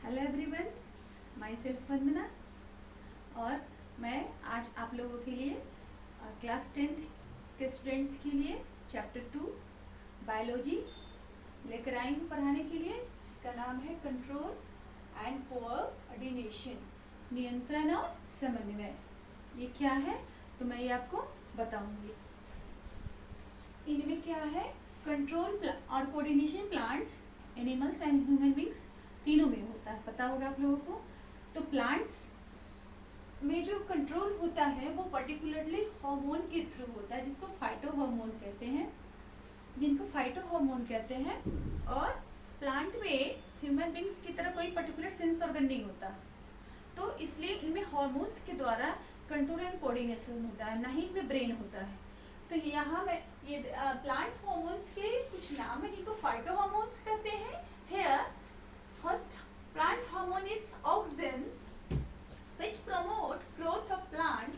Hello everyone, my self वंदना। और मैं आज आप लोगों के लिए क्लास 10th के स्टूडेंट्स के लिए चैप्टर 2 बायोलॉजी लेकर आई हूँ पढ़ाने के लिए, जिसका नाम है कंट्रोल एंड कोऑर्डिनेशन, नियंत्रण और समन्वय। ये क्या है तो मैं ये आपको बताऊंगी। इनमें क्या है, कंट्रोल और coordination plants, animals and human beings तीनों में होता है, पता होगा आप लोगों को। तो प्लांट्स में जो कंट्रोल होता है वो पर्टिकुलरली हार्मोन के थ्रू होता है, जिसको फाइटो हार्मोन कहते हैं, और प्लांट में ह्यूमन बींग्स की तरह कोई पर्टिकुलर सेंस ऑर्गन नहीं होता, तो इसलिए इनमें हार्मोन्स के द्वारा कंट्रोल एंड कोऑर्डिनेशन होता है, ना ही इनमें ब्रेन होता है। तो यहाँ मैं ये प्लांट हार्मोन्स के कुछ नाम है जिनको फाइटो हार्मोन्स कहते हैं। Here first plant hormone is auxin, which promote growth of plant.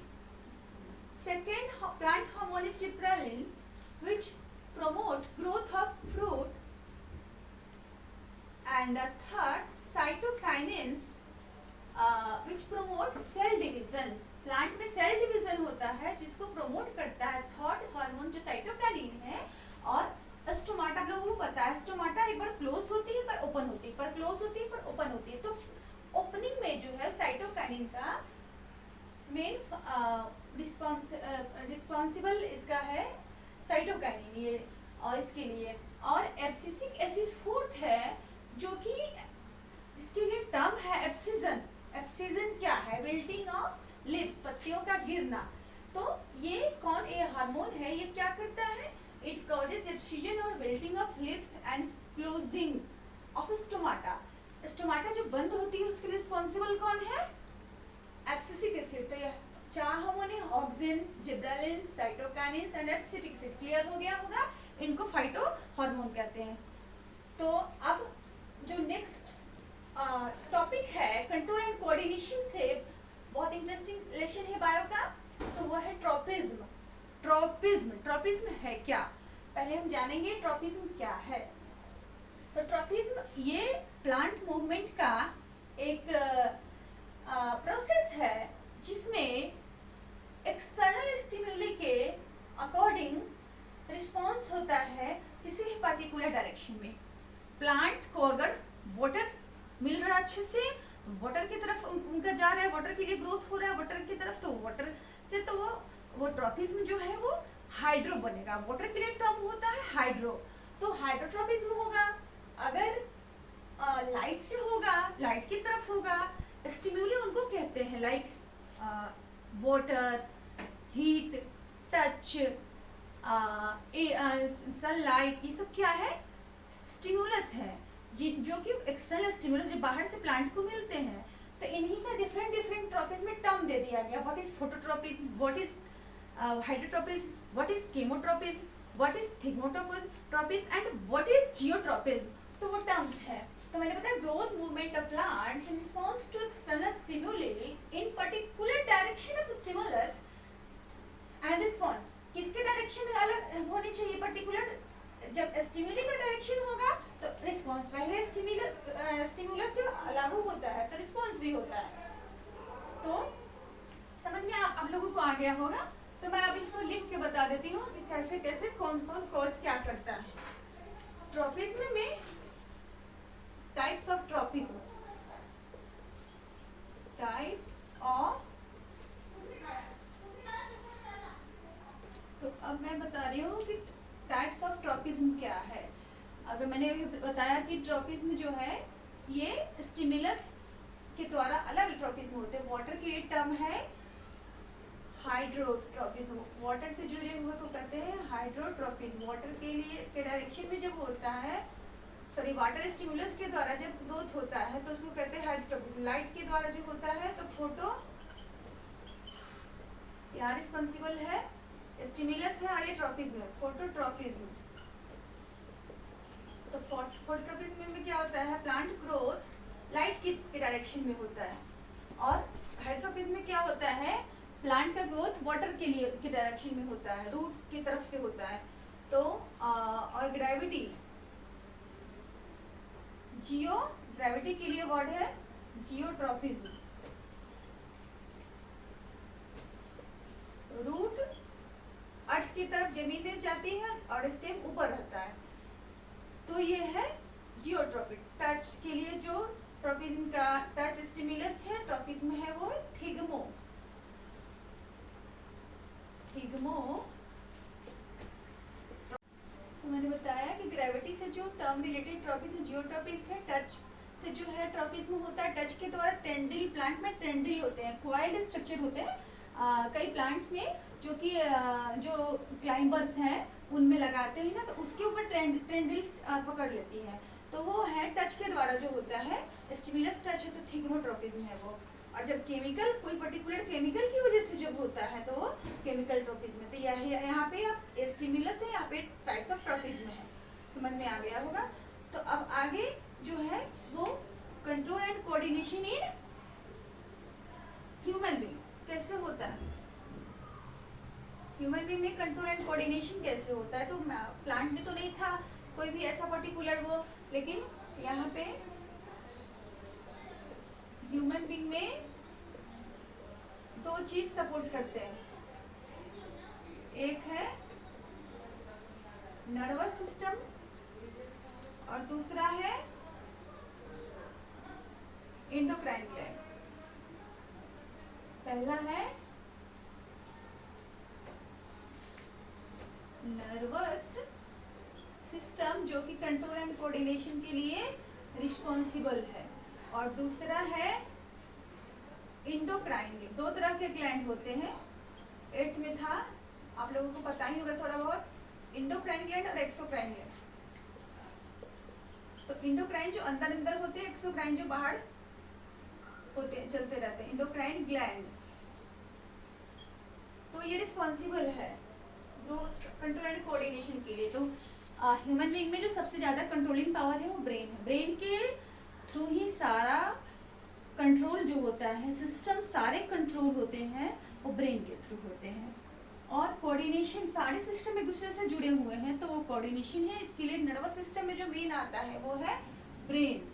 Second plant hormone is gibberellin, which promote growth of fruit. And third cytokinins, which promote cell division. Plant में cell division होता है जिसको promote करता है third hormone जो cytokinin है। और stomata आप लोगों को पता है, स्टोमाटा एक बार क्लोज होती है, एक बार ओपन होती है, एक बार क्लोज होती है, एक बार ओपन होती है। तो ओपनिंग में जो है साइटोकिनिन का मेन रिस्पॉन्सिबल इसका है साइटोकिनिन, ये और इसके लिए। और एब्सिसिक एसिड फोर्थ है, जो कि जिसके लिए टर्म है एब्सिजन। एब्सिजन क्या है? विल्टिंग ऑफ लीव्स, पत्तियों का गिरना। तो ये कौन, ये हार्मोन है, ये क्या करता है? It causes abscission or wilting of leaves and closing of stomata. Stomata जो बंद होती है उसके रिस्पॉन्सिबल कौन है? Abscisic acid. तो ये चार हार्मोन है, auxin, gibberellin, cytokinin and abscisic acid. Clear हो गया होगा? इनको फाइटो हार्मोन कहते हैं। तो अब जो नेक्स्ट टॉपिक है कंट्रोल एंड कोऑर्डिनेशन से बहुत इंटरेस्टिंग लेसन है बायो का, तो वो है ट्रोपिज्म। ट्रोपिज्म है क्या? पहले हम जानेंगे ट्रोपिज्म क्या है। तो ट्रोपिज्म ये प्लांट मूवमेंट का एक प्रोसेस है जिसमें एक्सटर्नल स्टिमुली के अकॉर्डिंग रिस्पॉन्स होता है किसी भी पर्टिकुलर डायरेक्शन में। प्लांट को अगर वाटर मिल रहा है अच्छे से, तो वाटर की तरफ उनका जा रहा है, वाटर के लिए ग्रोथ हो रहा है वाटर की तरफ, तो वाटर से तो वो ट्रोपिज्म जो है वो हाइड्रो बनेगा। वाटर के लिए टर्म होता है हाइड्रो, तो हाइड्रोट्रोपिज्म होगा। अगर लाइट से होगा, लाइट की तरफ होगा, स्टिम्युली उनको कहते हैं like water, heat, touch, sunlight, ये सब क्या है? स्टिमुलस है, जो कि एक्सटर्नल स्टिमुलस जो बाहर से प्लांट को मिलते हैं। तो इन्हीं का डिफरेंट डिफरेंट ट्रोपिज्म में टर्म दे दिया गया। What is phototropism, what is hydrotropism, what is chemotropism, what is thigmotropism and what is geotropism. तो वो टर्म्स है। तो मैंने बताया growth movement of plants in response to external stimuli in particular direction of stimulus and response. किसके direction अलग होनी चाहिए? पर्टिकुलर। जब स्टिमुली का डायरेक्शन होगा तो रिस्पॉन्स, पहले स्टिमुलस जब लागू होता है तो रिस्पॉन्स भी होता है। तो समझ में आप लोगों को आ गया होगा। तो मैं अब इसको लिख के बता देती हूँ कि कैसे कैसे कौन कौन कॉज क्या करता है। ट्रोपिज्म में टाइप्स ऑफ ट्रोपिज्म, तो अब मैं बता रही हूँ कि टाइप्स ऑफ ट्रोपिज्म क्या है। अगर मैंने अभी बताया कि ट्रोपिज्म जो है ये स्टिमुलस के द्वारा अलग ट्रोपिज्म होते हैं। वाटर के लिए टर्म है हाइड्रोट्रोपिज्म, वाटर से जुड़े हुए को कहते हैं हाइड्रोट्रोपिज्म। वाटर के लिए के डायरेक्शन में जब होता है, सॉरी वाटर स्टिमुलस के द्वारा जब ग्रोथ होता है तो उसको कहते हैं हाइड्रोट्रोपिज्म। लाइट के द्वारा जो होता है तो फोटो, यहाँ रिस्पॉन्सिबल है स्टिमुलस है, और ये ट्रोपिज्म है फोटोट्रोपिज्म। तो फोटोट्रोपिज्म में क्या होता है? प्लांट ग्रोथ लाइट के डायरेक्शन में होता है। और हाइड्रोट्रोपिज्म में क्या होता है? प्लांट का ग्रोथ वाटर के लिए के डायरेक्शन में होता है, रूट्स की तरफ से होता है। तो और ग्रेविटी, जियो ग्रेविटी के लिए वर्ड है जियोट्रॉपिज्म। रूट अर्थ की तरफ जमीन में जाती है और स्टेम ऊपर रहता है, तो ये है जियोट्रॉपिक। टच के लिए जो ट्रॉपिज्म का टच स्टिमुलस है, ट्रॉपिज्म है, वो थिग्मो। तो मैंने बताया कि ग्रेविटी से जो टर्म रिलेटेड ट्रॉपिज्म जियोट्रॉपिज्म है, टच से जो है ट्रॉपिज्म होता है। टच के द्वारा टेंड्रिल, प्लांट में टेंड्रिल होते हैं, क्वाइल्ड स्ट्रक्चर होते हैं कई प्लांट्स में, जो कि जो क्लाइंबर्स हैं उनमें लगाते हैं ना, तो उसके ऊपर टेंड्रिल्स पकड़ लेती है, तो वो है टच के द्वारा जो होता है स्टिमुलस टच है, तो थिग्मोट्रॉपिज्म है वो। और जब केमिकल, कोई पर्टिकुलर केमिकल की वजह से जब होता है तो वो केमिकल ट्रॉपिज्म है। तो यहाँ पे आप स्टिमुलस है, यहाँ पे टाइप्स ऑफ ट्रॉपिज्म है, समझ में आ गया होगा। तो अब आगे जो है वो control and coordination in human being कैसे होता है। ह्यूमन बीइंग में कंट्रोल एंड कोऑर्डिनेशन कैसे होता है, तो प्लांट में तो नहीं था कोई भी ऐसा पर्टिकुलर वो, लेकिन यहाँ पे ह्यूमन बीइंग में दो चीज सपोर्ट करते हैं, एक है नर्वस सिस्टम और दूसरा है एंडोक्राइन ग्लैंड। पहला है नर्वस सिस्टम जो कि कंट्रोल एंड कोऑर्डिनेशन के लिए रिस्पॉन्सिबल है, और दूसरा है एंडोक्राइन ग्लैंड। दो तरह के ग्लैंड होते हैं, 8th में था, आप लोगों को पता ही होगा थोड़ा बहुत, एंडोक्राइन ग्लैंड और एक्सोक्राइन ग्लैंड। तो एंडोक्राइन जो अंदर अंदर होते हैं, एक्सोक्राइन जो बाहर होते चलते रहते हैं, एंडोक्राइन ग्लैंड। तो ये रिस्पॉन्सिबल है कंट्रोल एंड कोऑर्डिनेशन के लिए। तो ह्यूमन बीइंग में जो सबसे ज्यादा कंट्रोलिंग पावर है वो ब्रेन है। ब्रेन के थ्रू ही सारा कंट्रोल जो होता है, सिस्टम सारे कंट्रोल होते हैं वो ब्रेन के थ्रू होते हैं। और कोऑर्डिनेशन, सारे सिस्टम एक दूसरे से जुड़े हुए हैं, तो वो कोऑर्डिनेशन है। इसके लिए नर्वस सिस्टम में जो मेन आता है वो है ब्रेन।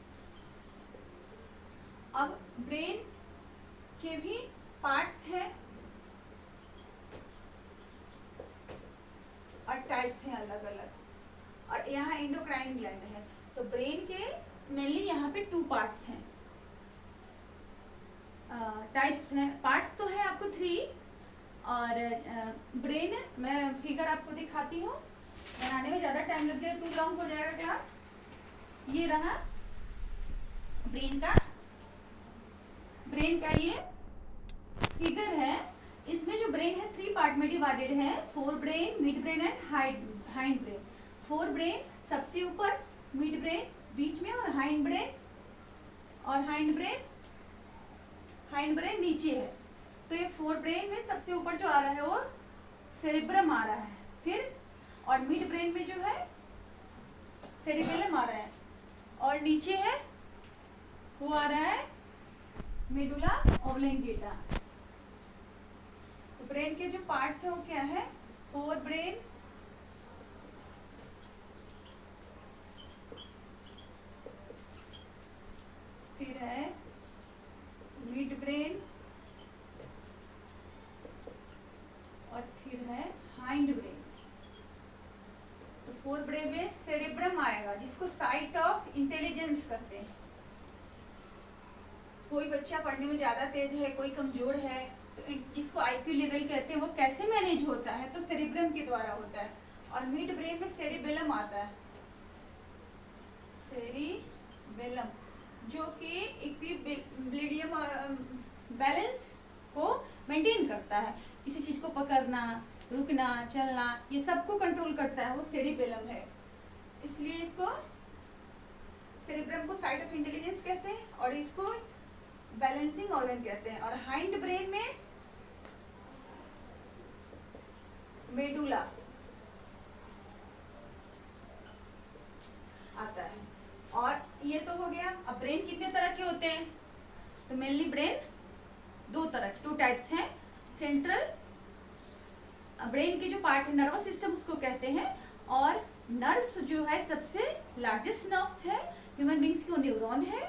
अब ब्रेन के भी पार्ट्स हैं और टाइप्स हैं अलग अलग, और यहाँ एंडोक्राइन ग्लैंड है। तो ब्रेन के मेनली यहाँ पे 2 पार्ट्स हैं, टाइप्स हैं। पार्ट्स तो है आपको 3, और ब्रेन मैं फिगर आपको दिखाती हूँ, बनाने में ज़्यादा टाइम लग जाएगा, टू लॉन्ग हो जाएगा क्लास। ये रहा ब्रेन का ये फिगर है। इसमें जो ब्रेन है 3 पार्ट में डिवाइडेड है, fore brain, mid brain and hind brain. Fore brain सबसे ऊपर, मिड ब्रेन बीच में, और हाइंड ब्रेन नीचे है। तो ये फोर ब्रेन में सबसे ऊपर जो आ रहा है वो सेरेब्रम आ रहा है, फिर और मिड ब्रेन में जो है सेरिबेलम आ रहा है, और नीचे है वो आ रहा है मेडुला ऑब्लेंगेटा। तो ब्रेन के जो पार्ट्स है वो क्या है, फोर ब्रेन, फिर है मिड ब्रेन, और फिर है हाइंड ब्रेन। तो फोर ब्रेन में सेरेब्रम आएगा, जिसको साइट ऑफ इंटेलिजेंस कहते हैं। कोई बच्चा पढ़ने में ज्यादा तेज है, कोई कमजोर है, तो जिसको आईक्यू लेवल कहते हैं, वो कैसे मैनेज होता है, तो सेरेब्रम के द्वारा होता है। और मिड ब्रेन में सेरिबेलम आता है, सेरिबेलम, जो कि इक्विलिब्रियम बैलेंस को मेंटेन करता है। किसी चीज को पकड़ना, रुकना, चलना, ये सबको कंट्रोल करता है, वो सेरिबेलम है। इसलिए इसको सेरिब्रम को साइट ऑफ इंटेलिजेंस कहते हैं, और इसको बैलेंसिंग ऑर्गन कहते हैं। और हाइंड ब्रेन में मेडुला आता है। और ये तो हो गया। अब ब्रेन कितने तरह के होते हैं, तो मेनली ब्रेन 2 तरह के, 2 टाइप्स हैं। सेंट्रल ब्रेन के जो पार्ट है, नर्वस सिस्टम उसको कहते हैं, और नर्व्स जो है सबसे लार्जेस्ट नर्व्स है ह्यूमन बींग्स की, वो न्यूरॉन है।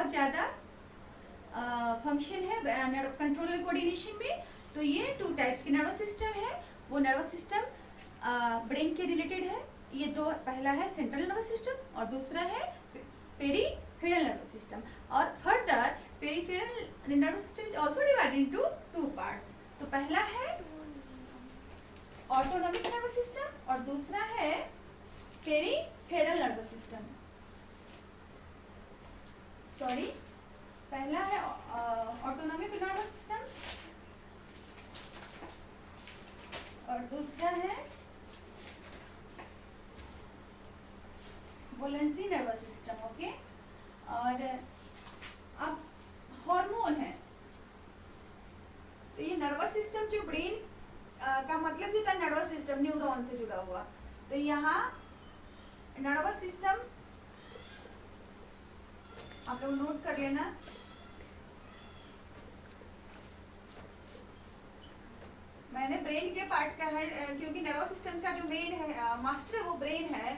बहुत ज़्यादा फंक्शन है कंट्रोल एंड कोऑर्डिनेशन में। तो ये 2 टाइप्स के नर्वस सिस्टम है। वो नर्वस सिस्टम ब्रेन के रिलेटेड है। ये दो, पहला है सेंट्रल नर्वस सिस्टम और दूसरा है पेरीफेरल नर्वस सिस्टम। और further peripheral nervous system is also divided into 2 parts. तो पहला है ऑटोनॉमिक नर्वस सिस्टम और दूसरा है पेरीफेरल नर्वस सिस्टम। सॉरी, पहला है ऑटोनॉमिक नर्वस सिस्टम और दूसरा है वॉलंटरी नर्वस सिस्टम। ओके, और अब हार्मोन है। तो ये नर्वस सिस्टम जो ब्रेन का मतलब भी होता है नर्वस सिस्टम, न्यूरॉन से जुड़ा हुआ। तो यहाँ नर्वस सिस्टम आप लोग नोट कर लेना। मैंने ब्रेन के पार्ट का है क्योंकि नर्वस सिस्टम का जो मेन है मास्टर वो ब्रेन है।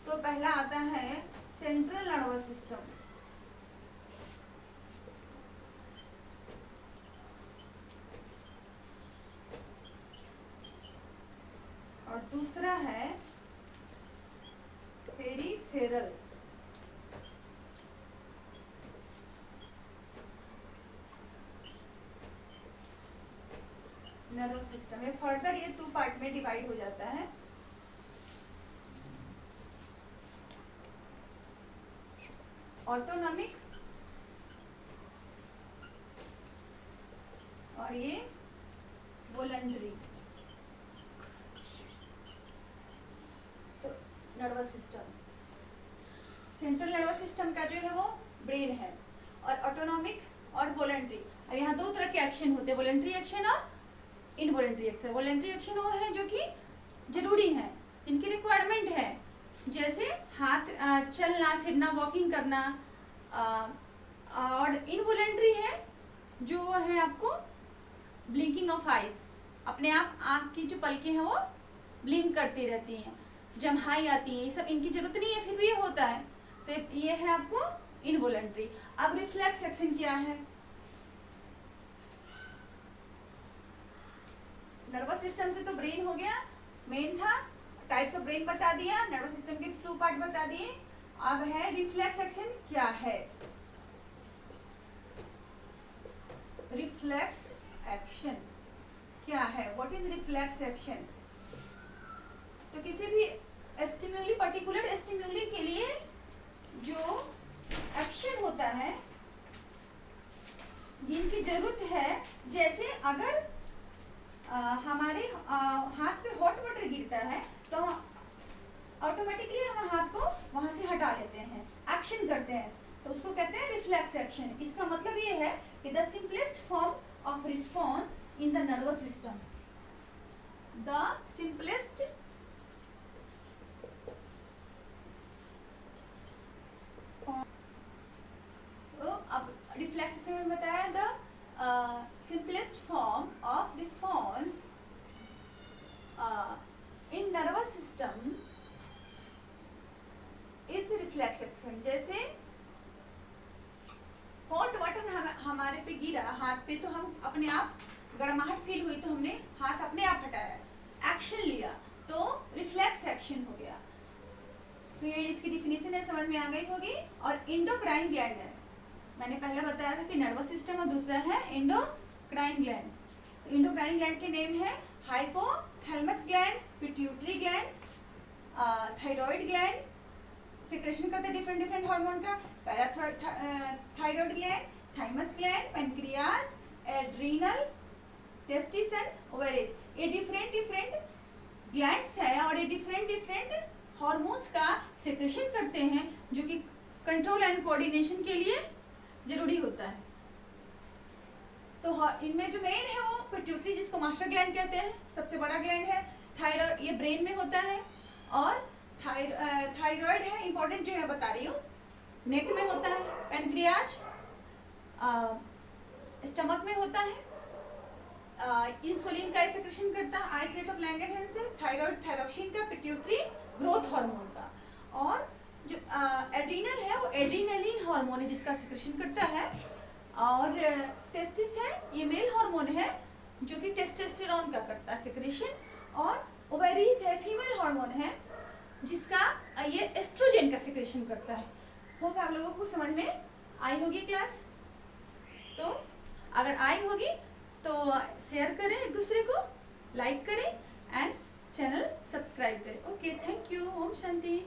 तो पहला आता है सेंट्रल नर्वस सिस्टम, और दूसरा है पेरीफेरल। नर्वस सिस्टम है। फर्दर ये 2 पार्ट में डिवाइड हो जाता है। ऑटोनॉमिक और ये वॉलंटरी। तो nervous system, central nervous system का जो है वो ब्रेन है, और ऑटोनॉमिक और वॉलंटरी। अब यहाँ 2 तरह के एक्शन होते हैं, वॉलंटरी एक्शन और इनवॉलंटरी एक्शन। वॉलंटरी एक्शन वो है जो कि जरूरी है, इनकी रिक्वायरमेंट है, जैसे हाथ चलना फिरना, वॉकिंग करना। और इनवॉलंटरी है जो है आपको ब्लिंकिंग ऑफ आईज, अपने आप आँख की जो पलकें हैं वो ब्लिंक करती रहती हैं, जम्हाई आती हैं। ये सब इनकी जरूरत नहीं है, फिर भी ये होता है। तो ये है आपको इनवॉलंटरी। अब रिफ्लेक्स एक्शन क्या है? नर्वस सिस्टम से तो ब्रेन हो गया, मेन था, टाइप्स ऑफ ब्रेन बता दिया, नर्वस सिस्टम के 2 पार्ट बता दिए। अब है रिफ्लेक्स एक्शन क्या है? रिफ्लेक्स एक्शन क्या है? What is reflex action? तो किसी भी स्टिम्युली, पर्टिकुलर स्टिम्युली के लिए जो एक्शन होता है, जिनकी जरूरत है, जैसे अगर हमारे हाथ पे हॉट वाटर गिरता है तो ऑटोमेटिकली हम हाथ को वहां से हटा लेते हैं, एक्शन करते हैं, तो उसको कहते हैं रिफ्लेक्स एक्शन। इसका मतलब ये है कि the simplest form of response in the nervous system, the simplest अब रिफ्लेक्स एक्शन में बताया the simplest form of response in nervous system is reflex action। जैसे हॉट वाटर हमारे पे गिरा हाथ पे, तो हम अपने आप गड़माहट फील हुई तो हमने हाथ अपने आप हटाया, एक्शन लिया, तो रिफ्लेक्स एक्शन हो गया। तो ये इसकी डिफिनेशन है, समझ में आ गई होगी। और एंडोक्राइन ग्लैंड है, मैंने पहले बताया था कि नर्वस सिस्टम और दूसरा है एंडोक्राइन ग्लैंड। तो एंडोक्राइन ग्लैंड के नेम है hypothalamus gland, pituitary gland, thyroid gland, secretion करते हैं डिफरेंट डिफरेंट हार्मोन का, parathyroid gland, thymus gland, pancreas, adrenal, testes, ovaries. ये डिफरेंट डिफरेंट ग्लैंड्स है और ये डिफरेंट डिफरेंट हार्मोन्स का सिक्रेशन करते हैं, जो कि कंट्रोल एंड कोऑर्डिनेशन के लिए जरूरी होता है। तो इनमें जो मेन है वो पिट्यूटरी, जिसको मास्टर ग्लैंड कहते हैं, सबसे बड़ा ग्लैंड है। थायराइड ये ब्रेन में होता है, और थायराइड है इंपॉर्टेंट जो मैं बता रही हूँ, नेक में होता है। पैनक्रियाज स्टमक में होता है। इंसुलिन का सेक्रेशन करता है आइसोलेट ऑफ लैंगरहैंस से, थायराइड थायरोक्सिन का, पिट्यूटरी ग्रोथ हार्मोन का। और जो एड्रीनल है वो एड्रीनलिन हार्मोन है जिसका सिक्रेशन करता है, और टेस्टिस है ये मेल हार्मोन है जो कि टेस्टोस्टेरोन का करता है सिक्रेशन, और ओवेरीज है फीमेल हार्मोन है जिसका ये एस्ट्रोजन का सिक्रेशन करता है। होप आप लोगों को समझ में आई होगी क्लास। तो अगर आई होगी तो शेयर करें एक दूसरे को, लाइक करें एंड चैनल सब्सक्राइब करें। Okay, thank you. ओम शांति।